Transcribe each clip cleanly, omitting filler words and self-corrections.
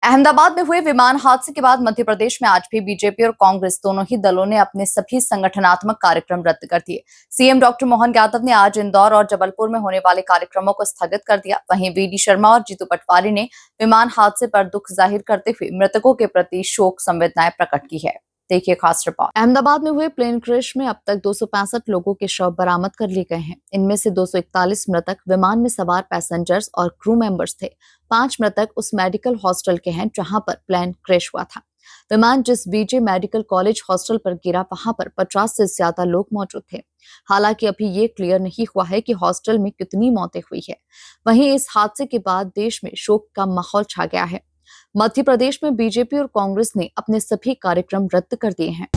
अहमदाबाद में हुए विमान हादसे के बाद मध्य प्रदेश में आज भी बीजेपी और कांग्रेस दोनों ही दलों ने अपने सभी संगठनात्मक कार्यक्रम रद्द कर दिए। सीएम डॉक्टर मोहन यादव ने आज इंदौर और जबलपुर में होने वाले कार्यक्रमों को स्थगित कर दिया। वहीं वीडी शर्मा और जीतू पटवारी ने विमान हादसे पर दुख जाहिर करते हुए मृतकों के प्रति शोक संवेदनाएं प्रकट की है। देखिए खास रिपोर्ट। अहमदाबाद में हुए प्लेन क्रैश में अब तक 265 लोगों के शव बरामद कर लिए गए हैं। इनमें से 241 मृतक विमान में सवार पैसेंजर्स और क्रू मेंबर्स थे। 5 मृतक उस मेडिकल हॉस्टल के हैं जहां पर प्लेन क्रैश हुआ था। विमान जिस बीजे मेडिकल कॉलेज हॉस्टल पर गिरा, वहां पर 50 से ज्यादा लोग मौजूद थे। हालांकि अभी ये क्लियर नहीं हुआ है कि हॉस्टल में कितनी मौतें हुई है। वहीं इस हादसे के बाद देश में शोक का माहौल छा गया है। मध्य प्रदेश में बीजेपी और कांग्रेस ने अपने सभी कार्यक्रम रद्द कर दिए हैं।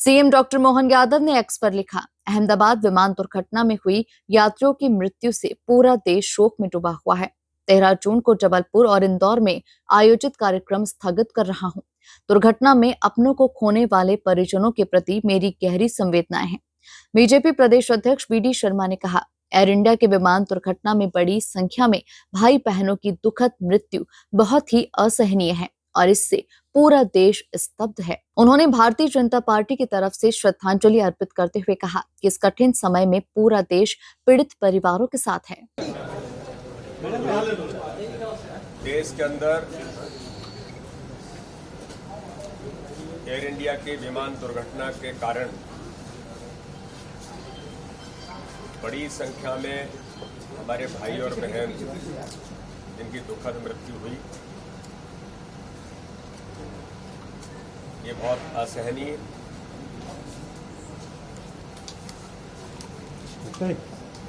सीएम डॉक्टर मोहन यादव ने एक्स पर लिखा, अहमदाबाद विमान दुर्घटना में हुई यात्रियों की मृत्यु से पूरा देश शोक में डूबा हुआ है। 13 जून को जबलपुर और इंदौर में आयोजित कार्यक्रम स्थगित कर रहा हूं। दुर्घटना में अपनों को खोने वाले परिजनों के प्रति मेरी गहरी संवेदनाएं हैं। बीजेपी प्रदेश अध्यक्ष वीडी शर्मा ने कहा, एयर इंडिया के विमान दुर्घटना में बड़ी संख्या में भाई बहनों की दुखद मृत्यु बहुत ही असहनीय है और इससे पूरा देश स्तब्ध है। उन्होंने भारतीय जनता पार्टी की तरफ से श्रद्धांजलि अर्पित करते हुए कहा कि इस कठिन समय में पूरा देश पीड़ित परिवारों के साथ है। देश के अंदर एयर इंडिया के विमान दुर्घटना के कारण बड़ी संख्या में हमारे भाई और बहन जिनकी दुखद मृत्यु हुई, ये बहुत असहनीय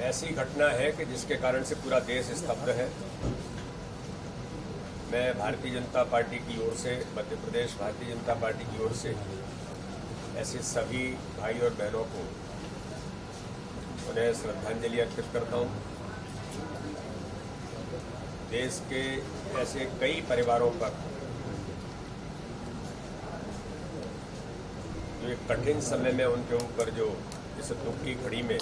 ऐसी घटना है कि जिसके कारण से पूरा देश स्तब्ध है। मैं भारतीय जनता पार्टी की ओर से, मध्य प्रदेश भारतीय जनता पार्टी की ओर से ऐसे सभी भाई और बहनों को उन्हें श्रद्धांजलि अर्पित करता हूँ। देश के ऐसे कई परिवारों पर जो एक कठिन समय में उनके ऊपर जो इस दुख की घड़ी में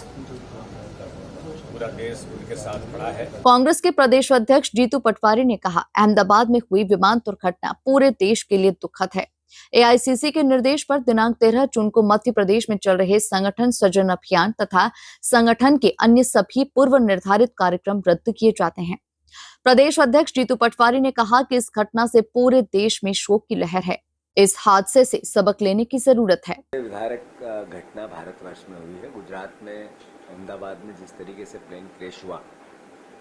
पूरा देश उनके साथ खड़ा है। कांग्रेस के प्रदेश अध्यक्ष जीतू पटवारी ने कहा, अहमदाबाद में हुई विमान दुर्घटना पूरे देश के लिए दुखद है। एआईसीसी के निर्देश पर दिनांक 13 जून को मध्य प्रदेश में चल रहे संगठन सृजन अभियान तथा संगठन के अन्य सभी पूर्व निर्धारित कार्यक्रम रद्द किए जाते हैं। प्रदेश अध्यक्ष जीतू पटवारी ने कहा कि इस घटना से पूरे देश में शोक की लहर है। इस हादसे से सबक लेने की जरूरत है। विधारक घटना भारतवर्ष में हुई है। गुजरात में अहमदाबाद में जिस तरीके से प्लेन क्रैश हुआ,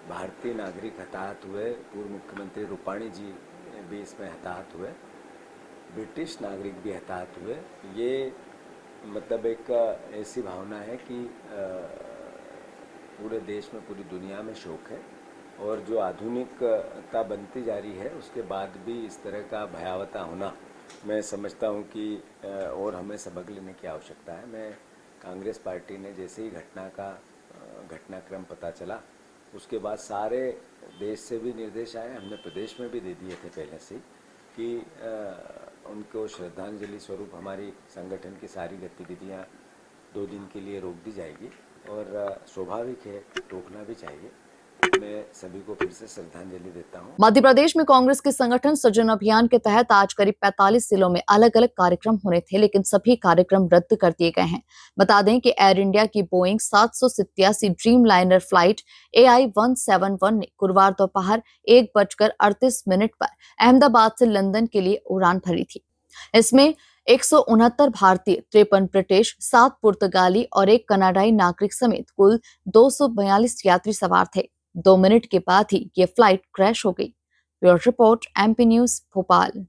भारतीय नागरिक हताहत हुए, पूर्व मुख्यमंत्री रूपाणी जी भी इसमें हताहत हुए, ब्रिटिश नागरिक भी हताहत हुए। ये मतलब एक ऐसी भावना है कि पूरे देश में, पूरी दुनिया में शोक है और जो आधुनिकता बनती जा रही है उसके बाद भी इस तरह का भयावता होना, मैं समझता हूं कि और हमें सबक लेने की आवश्यकता है। मैं कांग्रेस पार्टी ने जैसे ही घटनाक्रम पता चला, उसके बाद सारे देश से भी निर्देश आए, हमने प्रदेश में भी दे दिए थे पहले से कि उनको श्रद्धांजलि स्वरूप हमारी संगठन की सारी गतिविधियां 2 दिन के लिए रोक दी जाएगी और स्वाभाविक है, रोकना भी चाहिए। मैं सभी को फिर से श्रद्धांजलि देता हूँ। मध्य प्रदेश में कांग्रेस के संगठन सृजन अभियान के तहत आज करीब 45 जिलों में अलग अलग कार्यक्रम होने थे, लेकिन सभी कार्यक्रम रद्द कर दिए गए हैं। बता दें कि एयर इंडिया की Boeing 787 dream liner flight AI-171 ने गुरुवार दोपहर 1:38 पर अहमदाबाद से लंदन के लिए उड़ान भरी थी। इसमें 169 भारतीय, 53 ब्रिटिश, 7 पुर्तगाली और 1 कनाडाई नागरिक समेत कुल 242 यात्री सवार थे। 2 मिनट के बाद ही ये फ्लाइट क्रैश हो गई। Bureau report, MP news, Bhopal.